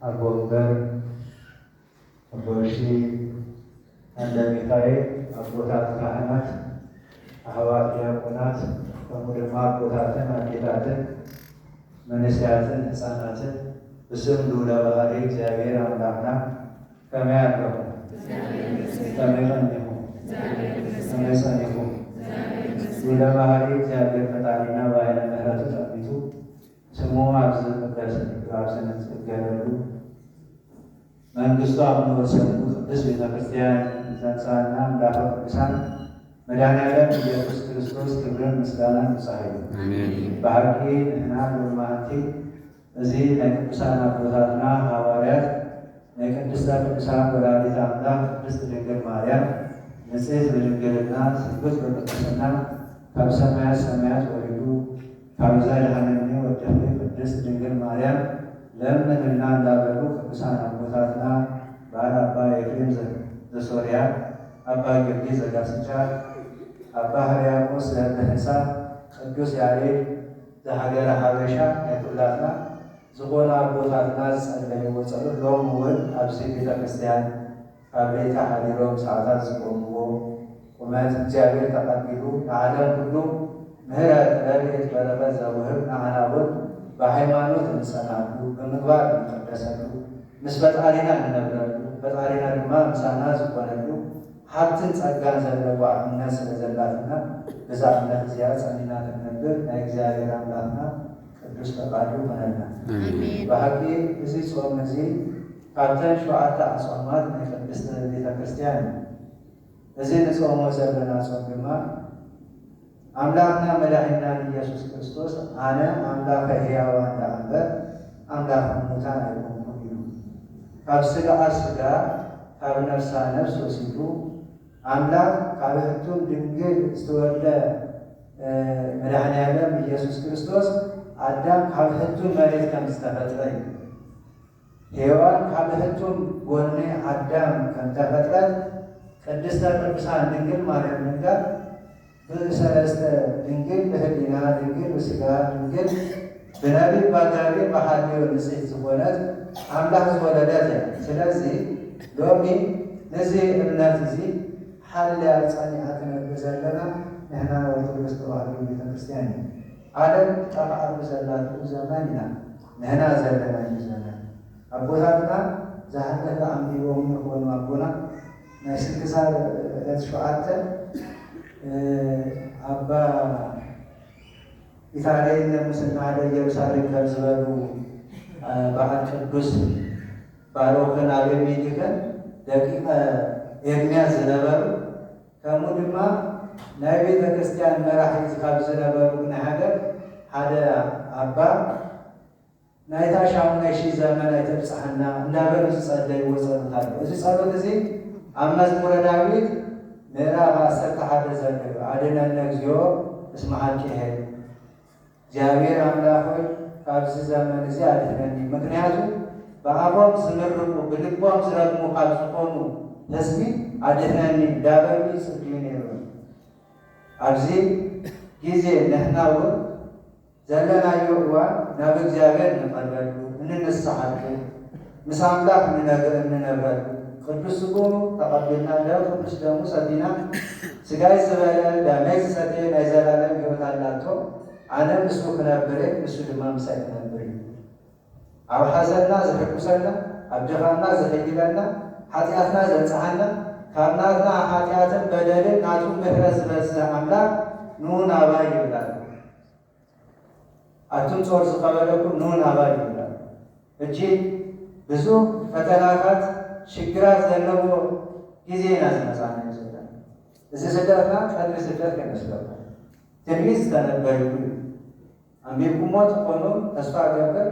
አቦበር አቦሺ እንደ ሚካኤል አቦታት ካህናት አህዋት ዲያቆናት ከሙድማ አቦታትን አጌታትን መንስያትን ሕፃናትን ብስም ሉለ ባህሪ እግዚአብሔር አምላክና ከመያለሁ ከመጸኒሁ ሉለ ባህሪ እግዚአብሔር ፈጣሪና በኃይለ ምሕረቱ ጠቢቱ ስሙ አብዝ ቅደስ አብዝነት ይገለሉ መንግስቱ አምኖ ወሰኑ ቅዱስ ቤተክርስቲያን ዘንሳና አምላከ ቅዱሳን መድኃኔዓለም ኢየሱስ ክርስቶስ ክብርን ምስጋናን ንጽሐዩ በሀቂ ንሕና ሎማንቲ እዚህ ለቅዱሳን አቦታትና ሐዋርያት ለቅድስተ ቅዱሳን ወላዲተ አምላክ ቅድስት ድንግል ማርያም ንጽሕት በድንግልና ስርጉት በቅድስና ካብ ሰማያት ሰማያት ወሪዱ ካብ ዘድኃነኒ ወደፊ ቅድስት ድንግል ማርያም ለምንልና እንዳበሉ ቅዱሳን አቦታትና በዓል አባ ኤፍሬም ዘሶርያ፣ አባ ጊዮርጊስ ዘጋስጫ፣ አባ ሕርያቆስ ዘእንበህንሳ፣ ቅዱስ ያሬድ ዘሀገረ ሀበሻ ያኩላትና ዝኾነ አቦታትና ዝጸለይዎ ጸሎት ሎሙ እውን ኣብዚ ቤተ ክርስቲያን ካብ ቤተ ሓዲሮም ሰዓታት ዝቆምዎ ቁመት እግዚአብሔር ተቀቢሉ ለዓለም ሁሉ ምሕረት ረድኤት በረከት ዘውህብ ንዓና እውን በሃይማኖት እንጸናሉ፣ በምግባር እንቀደሰሉ፣ ምስ ፈጣሪና እንነብረሉ፣ ፈጣሪና ድማ ምሳና ዝኮነሉ ሃብትን ጸጋን ዘለዎ እምነት ስለዘላትና በዛ እምነት እዚያ ጸኒና ትነብር ናይ እግዚአብሔር አምላክና ቅዱስ ፈቃዱ ሆነና በሀቂ እዚ ጾም እዚ ካብተን 7 አጽዋማት ናይ ቅድስት ቤተ ክርስቲያን እዚ ንጾሞ ዘለና ጾም ድማ አምላክና መድኃኒትና ኢየሱስ ክርስቶስ አነ አምላከ ሕያዋን እምበር አምላከ ሙታን አይኮንኩም ኢሉ ካብ ሥጋ ሥጋ ካብ ነፍሳ ነፍስ ወሲዱ አምላክ ካብ ሕቱም ድንግል ዝተወልደ መድኃኔዓለም ኢየሱስ ክርስቶስ አዳም ካብ ሕቱም መሬት ከም ዝተፈጥረ እዩ። ሔዋን ካብ ሕቱም ጎኔ አዳም ከም ተፈጥረት ቅድስተ ቅዱሳን ድንግል ማርያም ጋር ብሰለስተ ድንግል በህሊና ድንግል በሥጋ ድንግል ብነቢብ ባጋቢ በሃልዮ ንጽሕት ዝኾነት አምላክ ዝወለደት እያ። ስለዚ ሎሚ ነዚ እምነት እዚ ሓልያ ጸኒዓ ትነብር ዘለና ንሕና ኦርቶዶክስ ተዋህዶ ቤተ ክርስቲያን እዩ። ዓለም ጠፍኣሉ ዘላቱ ዘመን ኢና ንሕና ዘለናዩ ዘመን አቦታትና ዝሃለፈ ኣንቢቦም ይኾኑ ኣቦና ናይ ስንክሳር ዕለት 7 አባ ኢታርያን ለሙስና ወደ ኢየሩሳሌም ከም ዝበሉ በዓል ቅዱስ ባሮክን አቤሜሌክን ደቂቀ ኤርምያስ ዝነበሩ ከምኡ ድማ ናይ ቤተ ክርስቲያን መራሒት ካብ ዝነበሩ ናይ ሃገር ሓደ አባ ናይታ 8,000 ዘመን ኣይተብፅሐና እንዳበሉ ዝጸለይዎ ጸሎት ኣሎ። እዚ ጸሎት እዚ ኣብ መዝሙረ ዳዊት ምዕራፍ 11 ዘሎ አድኅነነ እግዚኦ እስመ ኀቂየ እግዚአብሔር አምላክ ሆይ ካብዚ ዘመን እዚ አድኅነኒ። ምክንያቱ በአፎም ዝምርቁ ብልቦም ዝረግሙ ካብ ዝኾኑ ህዝቢ አድኅነኒ እንዳበሉ ይጽልዩ ነይሩ። ኣብዚ ጊዜ ንሕና እውን ዘለናዮ እዋን ናብ እግዚአብሔር እንቀርበሉ እንንስሓሉ ምስ አምላክ እንነብረሉ ቅዱስ ስጉም ተቀቢልና ደም ቅዱስ ደሙ ሰቲና ስጋይ ዝበለ ደመይ ዝሰተየ ናይ ዘላለም ሕይወት አላቶ አነ ንሱ ክነብር ንሱ ድማ ምሳይ ክነብር እዩ። ኣብ ሓዘንና ዘሕጉሰና ኣብ ድኻምና ዘኸይለና ኃጢአትና ዘንጽሐና ካብ ናትና ኃጢአትን በደልን ናቱ ምሕረት ዝበዝሕ አምላክ ኑ ናባይ ይብላል። አቱም ጾር ዝቀበለኩም ኑ ናባይ ይብላል። እጅግ ብዙ ፈተናታት ሽግራት ዘለዎ ጊዜ ኢና ዝመጻና ይዘላ እዚ ስደትና ቀድሪ ስደት ከመስለታ ትንቢት ዝተነበይሉ አንቢብኩሞ ትኾኑ ተስፋ ገብር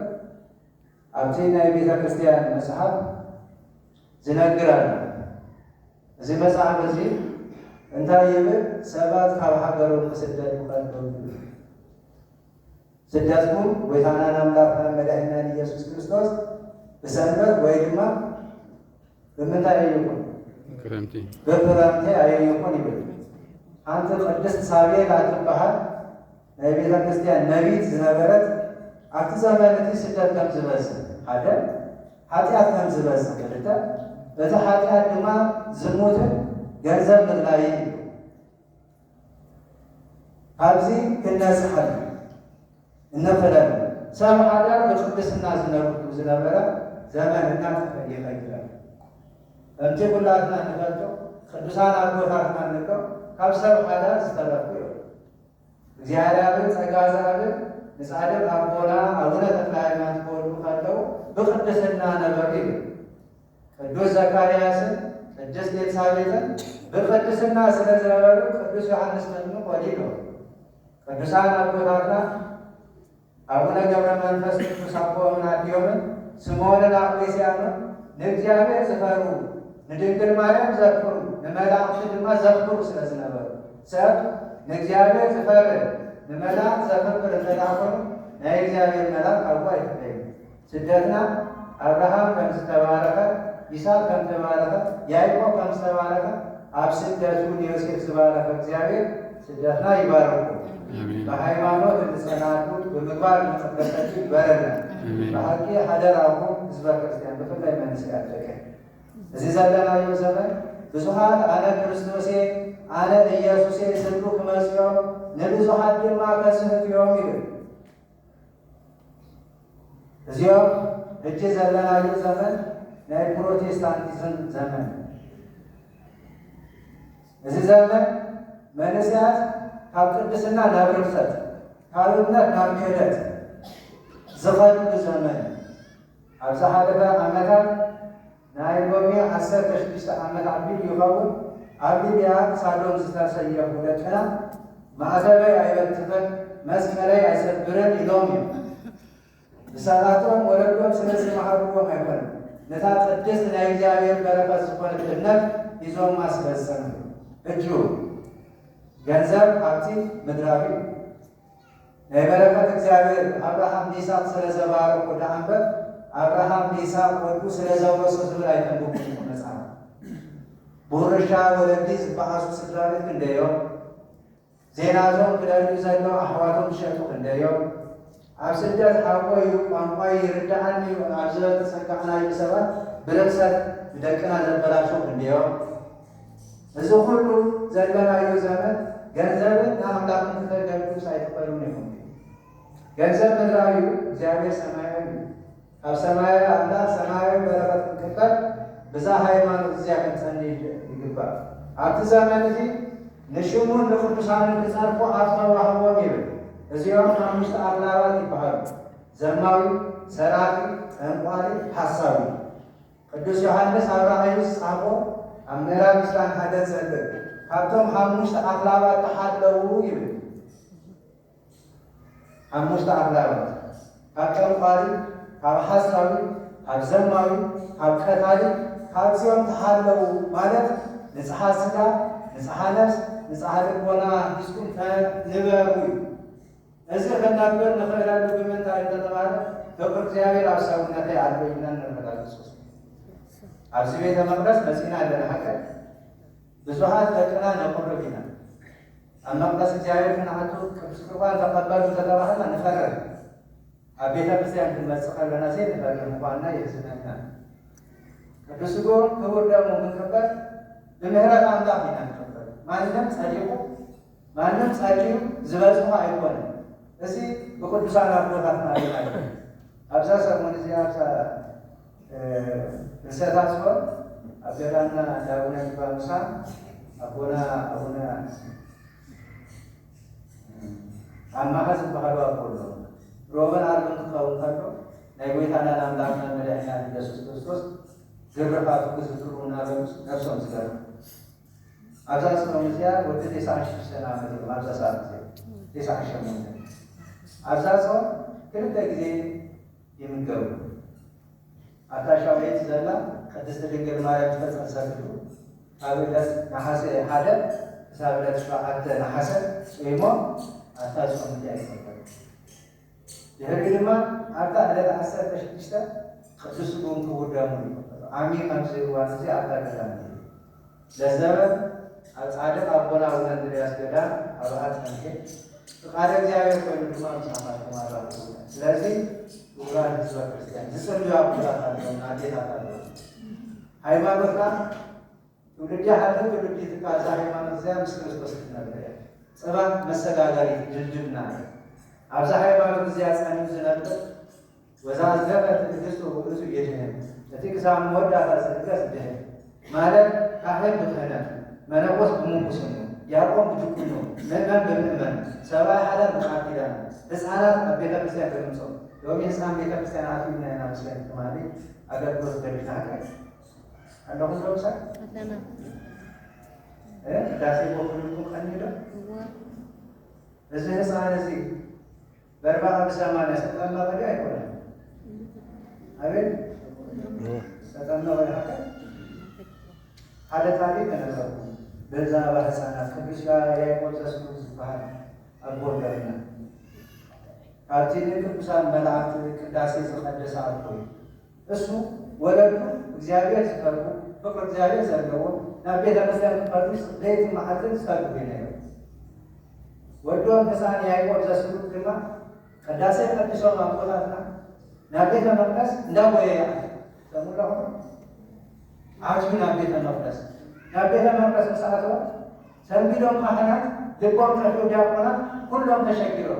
ኣብቲ ናይ ቤተ ክርስቲያን መጽሓፍ ዝነግራል። እዚ መጽሓፍ እዚ እንታይ ይብል? ሰባት ካብ ሃገሮም ክስደዱ ከለዉ ስደትኩም ጎይታናን አምላክና መድኃኒትና ኢየሱስ ክርስቶስ ብሰንበት ወይ ድማ ብምንታይ ኣይኹን በክረምቲ ኣይኹን ይብል። ሓንቲ ቅድስት ሳቤላ ትበሃል ናይ ቤተ ክርስቲያን ነቢት ዝነበረት ኣብቲ ዘመን እቲ ስደት ከም ዝበዝሕ ሓደ ኃጢአት ከም ዝበዝሕ ክልተ እቲ ኃጢአት ድማ ዝሙትን ገንዘብ ምድላይ እዩ። ኣብዚ ክነጽሐል እንኽለን ሰብ ሓዳር ብቅድስና ዝነበረ ዘመን እናጠፈ ይኸይዳል። ከምቲ ኩላትና ንፈልጦ ቅዱሳን አቦታትና ንብሎ ካብ ሰብ ሓዳር ዝተረፉ እዮም። እግዚአብሔር ጸጋ ዝሃብን ንጻድቅ አቦና አቡነ ተክለ ሃይማኖት ክወልዱ ከለው ብቅድስና ነበሩ እዩ። ቅዱስ ዘካርያስን ቅድስት ኤልሳቤጥን ብቅድስና ስለዝነበሩ ቅዱስ ዮሐንስ መጥምቅ ወሊዶ ቅዱሳን አቦታትና አቡነ ገብረ መንፈስ ቅዱስ አቦምን አዲዮምን ስምዖንን አጵሌስያኖን ንእግዚአብሔር ዝፈሩ ንድንግል ማርያም ዘክሩ ንመላእክት ድማ ዘክሩ ስለዝነበሩ ሰብ ንእግዚአብሔር ዝፈር ንመላእክት ዘክብር እንተዳኮኑ ናይ እግዚአብሔር መልአክ አብሮ አይተለይም። ስደትና አብርሃም ከም ዝተባረከ ይስሐቅ ከም ዝተባረከ ያዕቆብ ከም ዝተባረከ ኣብ ስደቱ ዮሴፍ ዝባረከ እግዚአብሔር ስደትና ይባረኩ። በሃይማኖት እንጸናሉ በምግባር እንጠበቀች ይበረና በሐቂ ሐደራኩም ህዝበ ክርስቲያን በፍላይ መንስ ያደቀ እዚህ ዘለናዮ ዘመን ብዙሃት አነ ክርስቶሴ አነ ኢየሱሴ ዝብሉ ክመጽኦም ንብዙሃት ድማ ከስሕትዮም ይብል እዚኦም እጅ ዘለናዮ ዘመን ናይ ፕሮቴስታንቲዝም ዘመን እዚ ዘመን መንስያት ካብ ቅድስና ናብ ርክሰት ካብ እምነት ናብ ክህደት ዝኸድሉ ዘመን ኣብዚ ሓለፈ ዓመታት ናይ ሎሚ 16 ዓመት ዓቢል ይኸውን ኣብ ሊብያ ክሳዶም ዝተሰየፉ ደቅና ማዕተበይ ኣይበትፈን መስቀለይ ኣይሰብርን ኢሎም እዮም። ብሰባቶም ወለዶም ስለዝመሃርዎም ኣይኮነን ነታ ቅድስት ናይ እግዚአብሔር በረከት ዝኾነት እምነት ሒዞም ማስፈጸም እጁ ገንዘብ ሃብቲ ምድራዊ ናይ በረከት እግዚአብሔር አብርሃም ይስሐቅ ስለዘባረኩ ዳንበር አብርሃም ይስሐቅ ወልዱ ስለዘወረሱ ዝብል አይተንብቡ መጽሐፍ ቦርሻ ወለዲ ዝበዓሱ ስድራቤት ክንደዮም ዜናዞም ክደልዩ ዘለው ኣሕዋቶም ዝሸጡ ክንደዮም ኣብ ስደት ሓቆዩ ቋንቋይ ይርዳእኒ ኣብ ዝበለ ተጸጋዕናዩ ሰባት ብርክሰት ብደቅና ዘበላሹ ክንደዮም እዚ ኩሉ ዘለናዮ ዘመን ገንዘብን ንኣምላክን ክተገልግሉ ሳይትኽእሉን ይኹም። ገንዘብ ምድራዊ እግዚአብሔር ሰማያዊ ኣብ ሰማያዊ ኣምላክ ሰማያዊ በረከት ክንቅበል ብዛ ሃይማኖት እዚያ ክንጸንይ ይግባእ። ኣብቲ ዘመን እዚ ንሽሙን ንቅዱሳንን ክጸርፉ ኣብ ተዋህቦም ይብል እዚኦም 5 ኣክላባት ይበሃሉ። ዘማዊ፣ ሰራቂ፣ ዕንቋሪ፣ ሓሳዊ። ቅዱስ ዮሐንስ ኣብ ራእዩ ዝጻፎ ኣብ ምዕራፍ 21 ዘልብ ካብቶም 5 ኣክላባት ተሓለዉ ይብል 5 ኣክላባት ካብ ዕንቋሪ፣ ካብ ሓሳዊ፣ ካብ ዘማዊ፣ ካብ ቀታሊ ካብዚኦም ተሓለዉ ማለት ንጽሓ ስጋ፣ ንጽሓ ነፍስ፣ ንጽሓ ልቦና ሒዝኩም ንበሩ እዩ። እዚ ክነብር ንኽእለሉ ብምንታይ እንተተባሃለ ፍቅሪ እግዚአብሔር ኣብ ሰውነተይ ኣሎ ኢልና ንረዳግፅ ኣብዚ ቤተ መቅደስ መጺና ኣለና ሓቀ ብዙሓት ደቅና ነቁርብ ኢና ኣብ መቅደስ እግዚአብሔር ክንዓቱ ቅዱስ ቁርባን ተቐበሉ ተተባህልና ንፈርህ ኣብ ቤተ ክርስቲያን ክንመጽእ ከለና ሴ ንፈርህ ምኳንና የሕዝነና ቅዱስ ሥጋውን ክቡር ደሙን ክንቅበል ብምህረት ኣምላክ ኢና ንቅበል። ማንም ጸዲቁ ማንም ጸዲቁ ዝበጽሖ ኣይኮነን። እዚ ብቅዱሳን አቦታትና ይላል አብዛ ሰሞን እዚያ አብዛ እንሰታት ሲሆን አገዳና ዳቡነ ይባሉሳ አቡነ አማሐዝ ባህሉ አቆሎ ሮበን አርበን ተውታሎ ናይ ጎይታና አምላክና መድኃኒታችን ኢየሱስ ክርስቶስ ግርፋቱ ክዝክሩና በሉስ ነፍሶም ዝገሩ አብዛ ሰሞን እዚያ ወደ 96 ዓመት አብዛ ሰዓት 98 አብዛ ሰው ክልተ ጊዜ የሚገቡ አታሻውት ዘላ ቅድስት ድንግል ማርያም ተጸንሰቱ አብለት ነሐሴ 1 ሳብለት 7 ነሐሴ ወይሞ አታጾም ያይሰጣል ይሄድማ አታ አለ 16 ቅዱስ ቁም ወዳሙ አሚን አምሰይ ዋንዚ አታከታም ለዘመን አጻድቅ አቦና ወንድሪያስ ገዳ አባአት አንከ ፈቃደ እግዚአብሔር ኮይኑ ድማ ምሳማት ተማራሩ ስለዚህ ቁራን ክርስቲያን ዝሰልዩ አባታቸውና አዴታቸው ሃይማኖት ጋር ትውልድ ያህል ትውልድ የተቃዛ ሃይማኖት ዚያ ምስ ክርስቶስ ነበር ጸባ መሰጋጋሪ ድልድልና አብዛ ሃይማኖት ዚያ ጻኒው ዝነበር ወዛዘበ ትግስቱ ወቅቱ ይደህን ለትግዛም ወዳታ ሰደስ ደህን ማለት ካህን በከነ መነቆስ በሙቁስ ነው ያቆም ብድቁ ነው ለማን በምእመን ሰባ ሐዳር በቃቲዳ ህፃናት በቤተ ክርስቲያን ተቀምጠው የወሚ ህፃን ቤተ ክርስቲያን አጥሚና ያናስለ ተማሪ አገልግሎት በሚታቀ አለሁ ሰውሳ ዳሴ ወኩሉ ቀንይደ እዚህ ህፃን እዚህ በርባ በሰማንያ ሰጠና ወዲያ አይቆለም አቤት ሰጠና ወዲያ ሀደ ታሪክ ተነገሩ በዛ በህፃናት ቅዱስ ያዕቆብ ዘስሉስ ባህል አቦርገርና ካርቲን ቅዱሳን መላእክት ቅዳሴ ዘቀደሰ አልኩ እሱ ወለዱ እግዚአብሔር ሲፈርዱ ፍቅር እግዚአብሔር ዘለው ናቤተ ክርስቲያን ቅዱስ ለይት ማዕዘን ሰልፍ ነው ወዶን ህፃን ያዕቆብ ዘስሉስ ድማ ቅዳሴ ቅዱስ ማቆጣትና ናቤተ መቅደስ እንዳወያ ተሙላው አጅና ቤተ መቅደስ ናቤተ መቅደስ ሰዓት ሰንቢዶም ካህናት ልቆም ተፈ ዲያቆናት ሁሉም ተሸክረው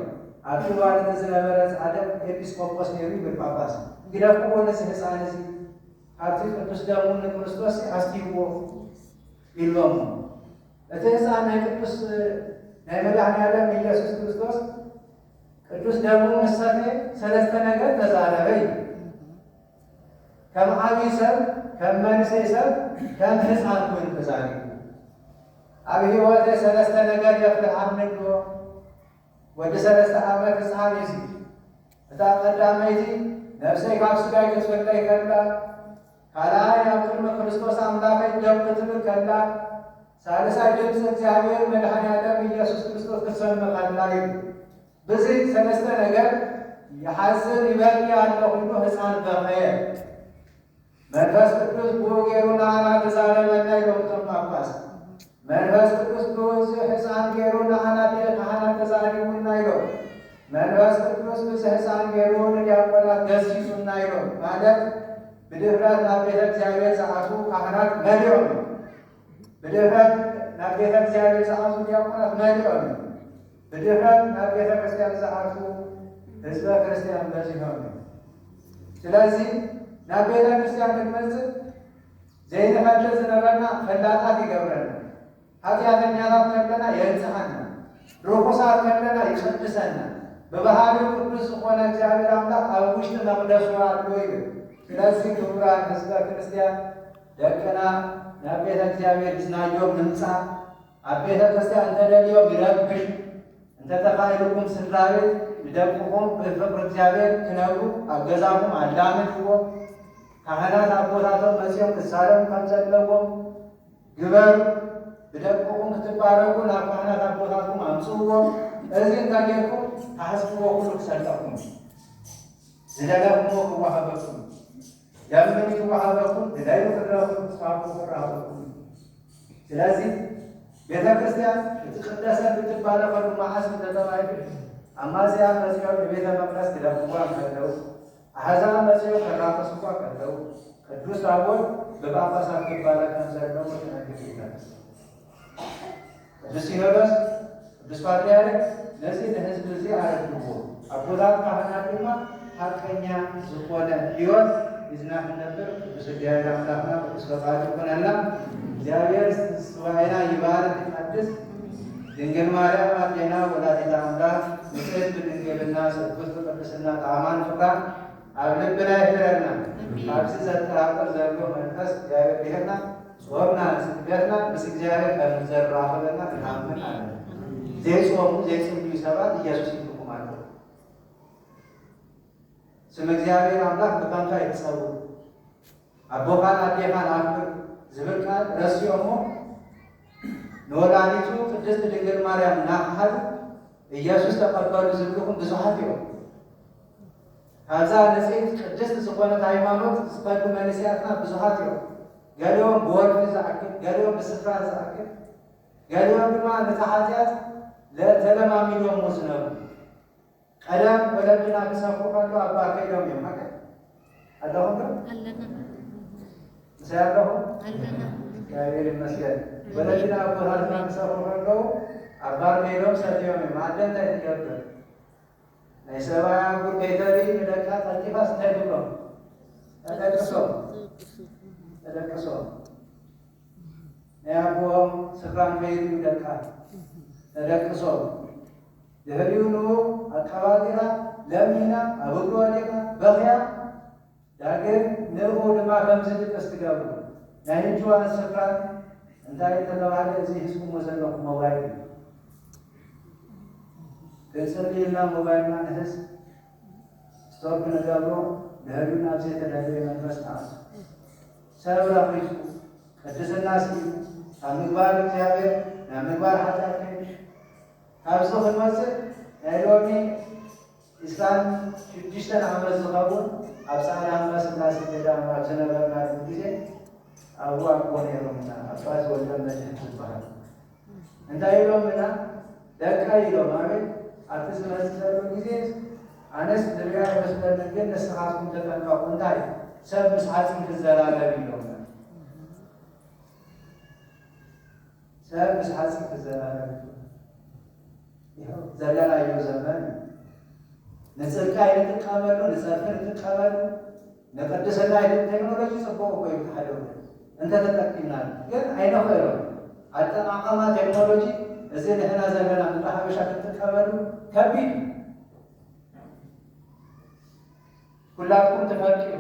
አክዋል ተዘነበረስ አደም ኤጲስቆጶስ ነው በጳጳስ ግዳፉ ወለስ ህፃን እዚህ አርቲስት ቅዱስ ደሙን ክርስቶስ አስቲቦ ይልወሙ እተህፃን ቅዱስ መድኃኔዓለም ኢየሱስ ክርስቶስ ቅዱስ ደሙ ምሳሌ ሰለስተ ነገር ተዛረበይ ከመዓቢ ሰብ ከመንሰይ ሰብ ከህፃን ኮን ተዛሪ አብይ ወደ ሰለስተ ነገር ይፍለህ አምንዶ ወደ ሰለስተ ዓመት ህፃን ይዚ እታ ቀዳማይቲ ነፍሰይ ካብ ስጋይ ከስወጣይ ከላ ካላይ አቅርመ ክርስቶስ አምላክ ደም ክትብል ከላ ሳልሳይ ድምፅ እግዚአብሔር መድኃኔዓለም ኢየሱስ ክርስቶስ ተሰመኸላ በዚህ ሰለስተ ነገር የሐዘን ይበል ያለው ሁሉ ህፃን በመየ መንፈስ ቅዱስ ቦጌሩና አናት ዛለመና ይወጣም ጳጳስ መንፈስ ቅዱስ ቦዝ ህፃን ጌሩና አናት ካህናት ዛሪውና ይለው መንፈስ ቅዱስ በዚህ ህፃን ጌሩን ዲያቆናት ገሲሱና ይለው ማለት በድፍረት ናቤተ እግዚአብሔር ሰዓቱ ካህናት መሪው በድፍረት ናቤተ እግዚአብሔር ሰዓቱ ዲያቆናት መሪው በድፍረት ናቤተ ክርስቲያን ሰዓቱ ህዝበ ክርስቲያን በዚህ ነው። ስለዚህ ናቤተ ክርስቲያን ትመጽ ዘይነፈለ ዝነበና ፈላጣት ይገብረን ኃጢአተኛታት ከለና የንጽሐና ርኩሳት ከለና ይቀድሰና በባህሪው ቅዱስ ሆነ እግዚአብሔር አምላክ አውሽት መቅደሱ አሉ ይል። ስለዚህ ክቡራን ህዝበ ክርስቲያን ደቀና ናቤተ እግዚአብሔር ይዝናዮም ንምጻ አቤተ ክርስቲያን ተደልዮም ይረብሽ እንተ ተፋይሉኩም ስራቤ ይደቁኩም በፍቅር እግዚአብሔር ክነሩ አገዛኩም አላምድዎ ካህናት አቦታቶም መጽዮም ክሳለም ከምዘለዎም ግበሩ ብደቁኩም ክትባረኩ ናብ ካህናት አቦታኩም አምጽዎ እዚህን ታጌርኩም ታሕስብዎ ሁሉ ክሰጠኩም ዝደለኩሞ ክዋሃበኩም ያምኑ ክዋሃበኩም ዝዳይሉ ክረኩም ክስፋኩ ክራበኩም። ስለዚህ ቤተ ክርስቲያን የተቀደሰ ብትባረከሉ ማሐስ ተተባይል አማዚያ መጽዮ በቤተ መቅደስ ክደቁዋ ከለው አሕዛብ መጽዮ ከራቀሱዋ ከለው ቅዱስ ታቦት በጳጳሳት ይባረክ ዘለው ተነግሯል። ቅዱስ ሲኖዶስ ቅዱስ ፓትርያርክ ለዚህ ለህዝብ እዚህ አረግቦ አቦታት ካህናት ድማ ሐቀኛ ዝኮነ ሕይወት ይዝናፍ ነበር። ቅዱስ እግዚአብሔር አምላክና ቅዱስ ፈቃዱ ሆነና እግዚአብሔር ስዋይና ይባርክ ይቀድስ ድንግል ማርያም አጤና ወላዲተ አምላክ ንጽሕት በድንግልና ስብሕት በቅድስና ጣዕማን ፍቅራ ኣብ ልብና ይፍረና ኣብዚ ዘጠራጥር ዘሎ መንፈስ እግዚአብሔር ይሄና ጾምና ስግደትና ምስ እግዚአብሔር ከምንዘራኸበና እናምን አለ። ዘይጾሙ ዘይጽልዩ ሰባት ኢየሱስ ይልኩማሉ። ስም እግዚአብሔር አምላክ በከንቱ አይትጸውዑ አቦኻን አዴኻን አክብር ዝብል ቃል ረሲኦሞ ንወላዲቱ ቅድስት ድንግል ማርያም ናብሃሉ ኢየሱስ ተቀበሉ ዝብልኩም ብዙሓት እዮም። ካብዛ ንጽሕት ቅድስት ዝኾነት ሃይማኖት ዝፈዱ መንእስያትና ብዙሓት እዮም። ገሊኦም ብወልፊ ዝኣክል ገሊኦም ብስፍራ ዝኣክል ገሊኦም ድማ ነቲ ኃጢአት ተለማሚዶም ዝነበሩ ቀደም ወለድና ተሳቆቃሉ አባቴ ነው የማቀ አላሁን አለና ሰያለሁ አለና እግዚአብሔር ይመስገን። ወለድና ወለድና ተሳቆቃሉ አባቴ ነው ሰጥየው ማደን ታይተከበ አይሰባያ ጉርቤተሪ ለካ ታጥፋስ ታይብሎ ተደቅሶ ያቦም ስፍራን በይሩ ለካ ተደቅሶ ደህሪውኑ አካባቢራ ለሚና አብሮ አለካ በኺያ ዳግም ነው ለማ ከምዝል ተስተጋቡ ያንጁዋን ስፍራ እንታይ ተለዋለ እዚህ ህዝቡ መዘለቁ ሞባይል ከሰሪና ሞባይልና ነስ ስቶፕ ነገሩ ደህሪውና ዘይ ተዳለ መንፈስታ ሰብራፊስ ቅድስና ሲ ምግባር እግዚአብሔር ምግባር ኃጢአት ካብዞ ህልመጽእ ናይሎሚ ኢስላም 6 ዓመት ዝኸውን ኣብ ፃዕዳ እምባ ስላሴ ገዳም ኣብ ዝነበርናሉ ጊዜ ኣብኡ ኣቦ ነይሮምና ኣባ ዝወልደ መድሕን ዝበሃል እንታይ ኢሎምና ደቃ ኢሎም ኣቤት ኣብቲ ዝመፅእ ዘሎ ጊዜ ኣነስ ዝርያ ይመስለኒ ግን ንስኻትኩም ተጠንቀቁ እንታይ ሰብ ምስ ሓፂን ክዘራረብ ኢሎምና ሰብ ምስ ሓፂን ክዘራረብ ዘለናዮ ዘመን ንጽድቅ አይንጥቀመሉ ንጸድቅ ንጥቀመሉ ንቅድስና ቴክኖሎጂ ጽቡቅ እኮ ይታደው እንተ ተጠቂምናል ግን አይነኸሮ አጠቃቀማ ቴክኖሎጂ እዚህ ንሕና ዘለና ምጣሐበሻ ክትጥቀመሉ ከቢድ ሁላኩም ትፈልጡ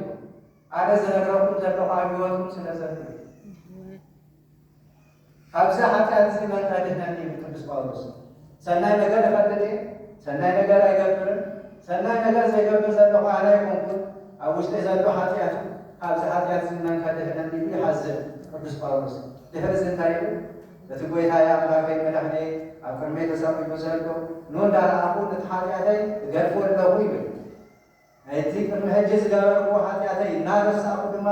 አነ ዝነግረኩም ዘለኹ አብዮቱም ስለዘለ ካብዛ ኃጢአት እዚ መንካድህናኒ ቅዱስ ጳውሎስ ሰናይ ነገር ፈለደ ሰናይ ነገር አይገብርም ሰናይ ነገር ዘይገብር ዘለኹ አነ ይኮንኩን ኣብ ውሽጢ ዘሎ ኃጢአት ካብዚ ኃጢአት መንካድህናኒ ይሓዝን ቅዱስ ጳውሎስ ድሕሪ እንታይ እዩ እቲ ጎይታዬ ኣምላከይ መድሕነይ ኣብ ቅድመይ ተሰቂሉ ዘሎ ንእንዳረኣኹ ነቲ ኃጢአተይ እገድፎ ኣለኹ ይብል ናይቲ ቅድሚ ሕጂ ዝገበርዎ ኃጢአተይ እናረሳእኹ ድማ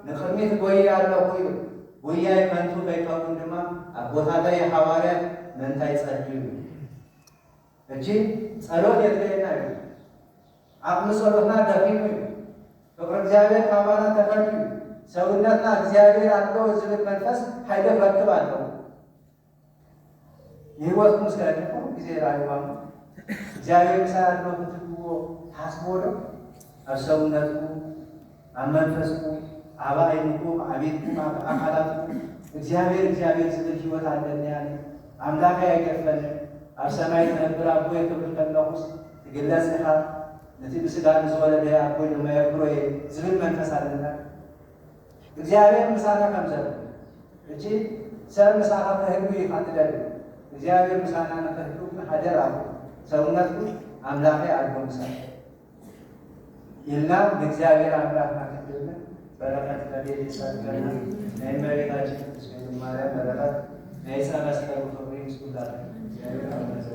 ንቅድሚት ጎይ ኣለኹ ይብል ጉያይ ከንቱ ከይከውን ድማ ኣብ ቦታተይ ሐዋርያት መንታይ ጸልዩ እጂ ጸሎት የድልየና እዩ ዓቕሚ ጸሎትና ደኺሙ እዩ ፍቅሪ እግዚአብሔር ካባና ተፈልዩ ሰውነትና እግዚአብሔር አለው ዝብል መንፈስ ኃይለ ረክብ አለው የህይወት ሙስከለፈ ጊዜ ራይዋም እግዚአብሔር ሳያለው ብትብዎ ታስቦዶ አሰውነቱ አመንፈስኩ አባይንኩ አቤትኩ አካላትኩ እግዚአብሔር ዝብል ህይወት አለን ያለ አምላክ ያይገፈን ኣብ ሰማይ ተነብር አቦ የክብር ከለኹስ ትግለጽኻ ነቲ ብስጋን ዝወለደ አቦ ለማየብሮ ዝብል መንፈስ አለና እግዚአብሔር ምሳና ከምዘለ እጂ ሰብ ምሳና ከህዱ ይፋትደል እግዚአብሔር ምሳና ነፈህዱ ሀደር አቦ ሰውነቱ አምላክ አልቦ ምሳና ይልና እግዚአብሔር አምላክ ናከደለ በረከት ለቤት ይሰጠና ለእመቤታችን ቅድስት ድንግል ማርያም በረከት ለይሳ መስቀሉ ፍቅር ይስጡላል እግዚአብሔር አምላክ